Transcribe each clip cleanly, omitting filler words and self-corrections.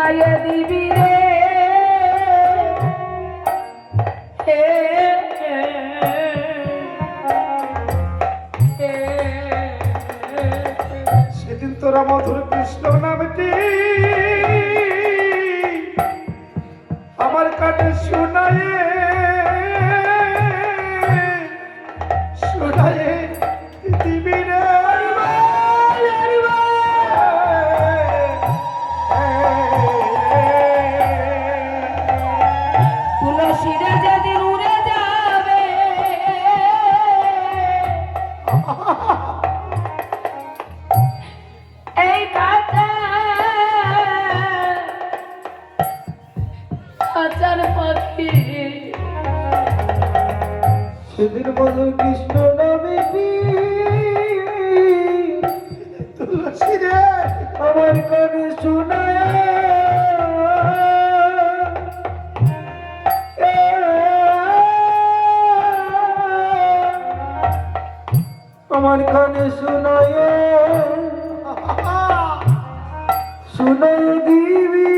শোনায় দিবি রে সেদিন তোরা মধুর কৃষ্ণ নামটি আমার কানে শোনায় শোনায় দিবি রে তুলসীরা যেদিন উড়ে যাবে এই কাঁচা খাঁচার পাখি সেদিন মধুর কৃষ্ণ নামটি তুলসী রে আমার কানে শোনায় আমার কানে শোনায় শোনায় দিবি রে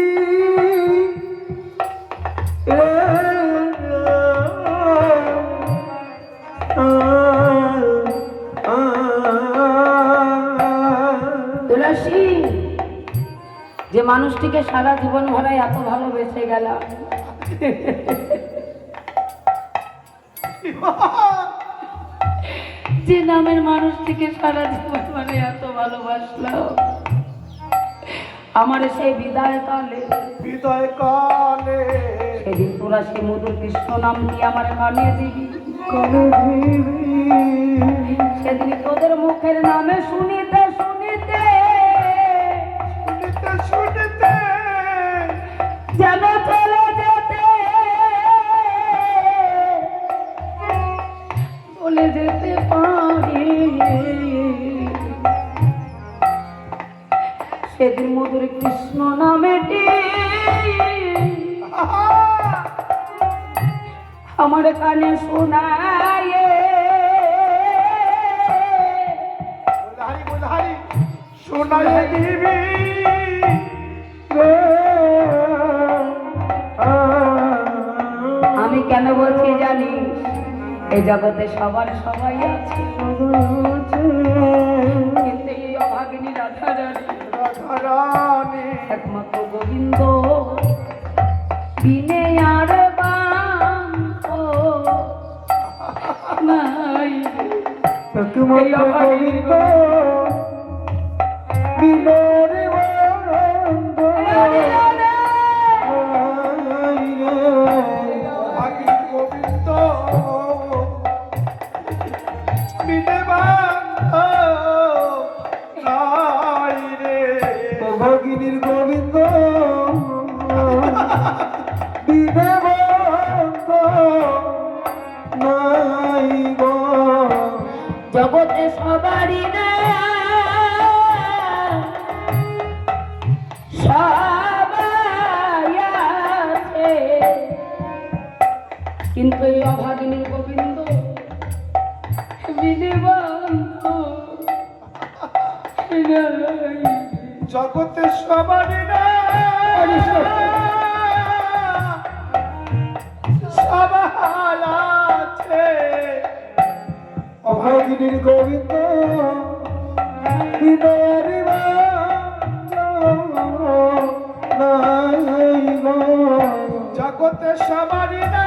তুলসী যে মানুষটিকে সারা জীবন ভরাই এত ভালোবেসে গেল যে নামের মানুষটিকে সারা জীবন মানে এত ভালোবাসলো আমার সেই বিদায় কালে সেদিন তোরা সে মধুর কৃষ্ণ নামটি আমার কানে দিবি সেদিন তোদের মুখের নামে শুনিতে শুনিতে যেন চলে যেতে চলে যেতে পারি সেদিন মধুর কৃষ্ণ নামেটি আমার কানে শোনায় শোনায় দিবি আমি কেন বলছি জানি এই জগতে সবার সবাই আছে কিন্তু এই অভাগিনী রাধারানী একমাত্র গোবিন্দ বিনে আর বান্ত নাই একমাত্র গোবিন্দ বিনোর গোবিন্দ বিনে ভগিনীর গোবিন্দ বিনে নাই গো জগতে সবারই না সবাই আছে কিন্তু এই অভাগিনীর গোবিন্দ বিধিবন্ত জগতে সবারই না সবাই আছে অভাগিনীর গোবিন্দ বিনোরি নাই গো জগতে সবারই না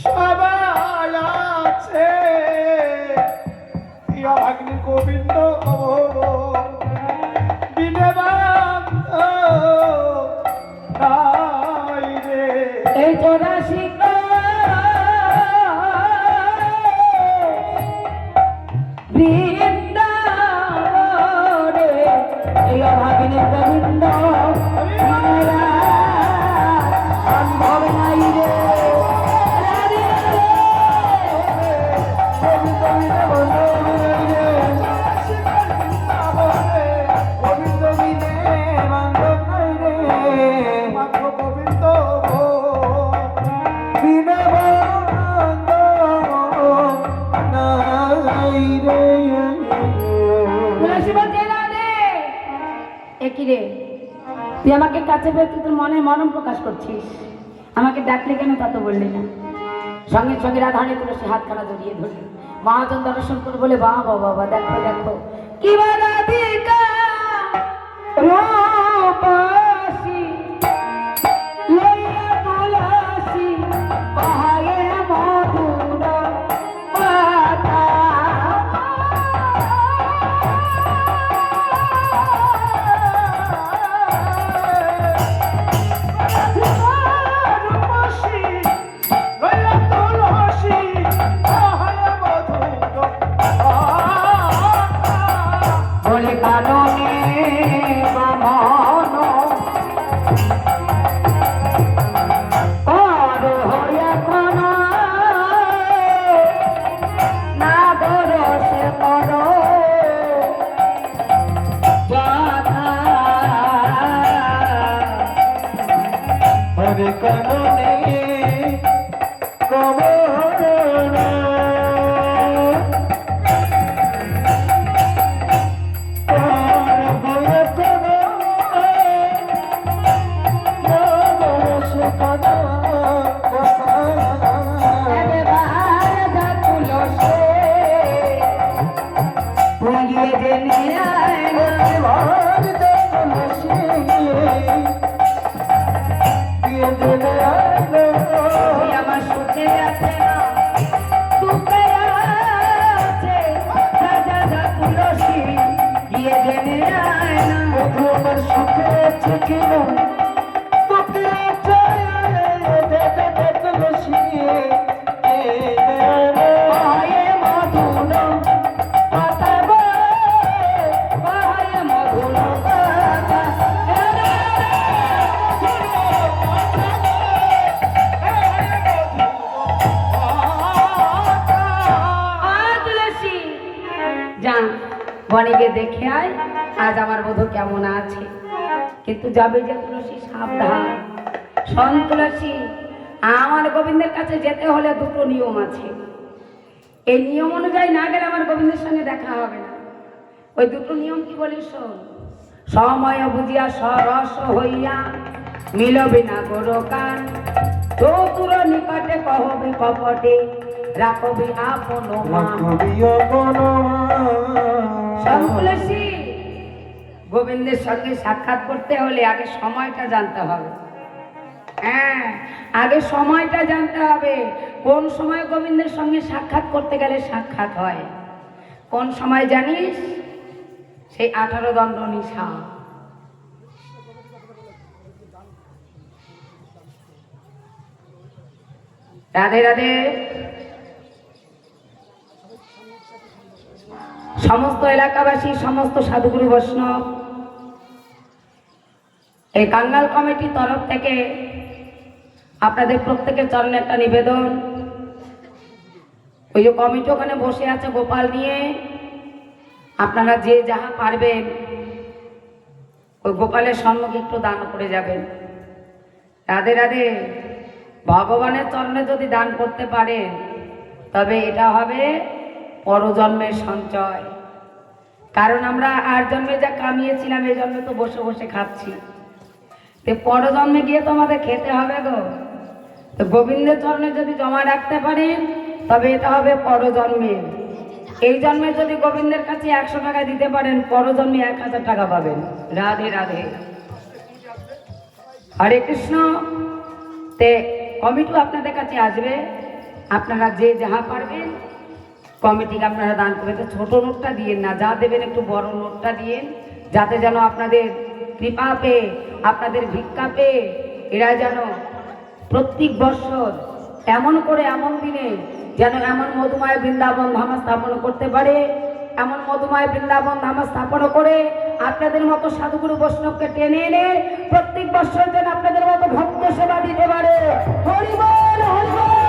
সবাই আছে অভাগিনীর গোবিন্দ এই তোরা শিখ বৃন্দাবনে এই অভাগিনী গোবিন্দ কি রে, তুই আমাকে কাছে পেয়ে তুই তোর মনে মনম প্রকাশ করছিস, আমাকে ডাকলে কেন তা তো বললি না। সঙ্গে সঙ্গে রাধারানী তুলসী হাতখানা জড়িয়ে ধরলি, মহাজন দর্শন করে বলে বাবা বাবা দেখো দেখো কি রাধিকা রূপসী লইয়া তুলসী পায়ে মধুর পাতা। বলে কাননে বামন পার হইয়া কোন না দরসে কর বাধা। হরে কাননে আমার সুখে আছে না সুখে আছে রাজা যা তুলসী গিয়ে জেনে আয় না। আমার সুখে আছে কিনা তোকে চাই তুলসী পায়ে মধুর পাতা গো, পায়ে মধুর পাতা। তুলসী যা বনিকে দেখে আয় আজ আমার বধূ কেমন আছে। কিন্তু যাবে যে তুলসী সাবধান, শোন তুলসী, আমার গোবিন্দের কাছে যেতে হলে দুটো নিয়ম আছে। এই নিয়ম অনুযায়ী না গেলে আমার গোবিন্দের সঙ্গে দেখা হবে না। ওই দুটো নিয়ম কি বলিস শোন। সময় বুঝিয়া সরস হইয়া মিলবে না গোরকান, চতুর নিকটে কহবি কপটে রাখবি আপন মান। তুলসী, গোবিন্দের সঙ্গে সাক্ষাৎ করতে হলে আগে সময়টা জানতে হবে। হ্যাঁ, আগে সময়টা জানতে হবে। কোন সময় গোবিন্দের সঙ্গে সাক্ষাৎ করতে গেলে সাক্ষাৎ হয়, কোন সময় জানিস? সেই 18 দণ্ড নিশা। রাধে রাধে। সমস্ত এলাকাবাসী, সমস্ত সাধুগুরু বৈষ্ণব, এই কাঙ্গাল কমিটির তরফ থেকে আপনাদের প্রত্যেকের চরণে একটা নিবেদন। ওই যে কমিটি ওখানে বসে আছে গোপাল নিয়ে, আপনারা যে যাহা পারবেন ওই গোপালের সম্মুখে একটু দান করে যাবেন। রাধে রাধে। ভগবানের চরণে যদি দান করতে পারেন তবে এটা হবে পরজন্মের সঞ্চয়। কারণ আমরা আর জন্মে যা কামিয়েছিলাম এই জন্মে তো বসে বসে খাচ্ছি, তো পরজন্মে গিয়ে তো আমাদের খেতে হবে গো। তো গোবিন্দের চরণে যদি জমা রাখতে পারেন তবে এটা হবে পরজন্মে। এই জন্মে যদি গোবিন্দের কাছে 100 টাকা দিতে পারেন, পরজন্মে 1000 টাকা পাবেন। রাধে রাধে। হরে কৃষ্ণ। তে কমিটি আপনাদের কাছে আসবে, আপনারা যে যাহা পারবেন কমিটিকে আপনারা দান করবেন। তো ছোট নোটটা দিয়েন না, যা দেবেন একটু বড় নোটটা দিয়েন, যাতে যেন আপনাদের কৃপা পেয়ে, আপনাদের ভিক্ষা পেয়ে এরা যেন প্রত্যেক বৎসর এমন করে এমন দিনে যেন এমন মধুময় বৃন্দাবন ধাম স্থাপন করতে পারে, এমন মধুময় বৃন্দাবন ধাম স্থাপন করে আপনাদের মতো সাধুগুরু বৈষ্ণবকে টেনে এনে প্রত্যেক বৎসর যেন আপনাদের মতো ভক্ত সেবা দিতে পারে। হরি বল হরি বল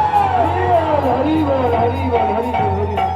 হরি বল হরি বল হরি বল হরি বল।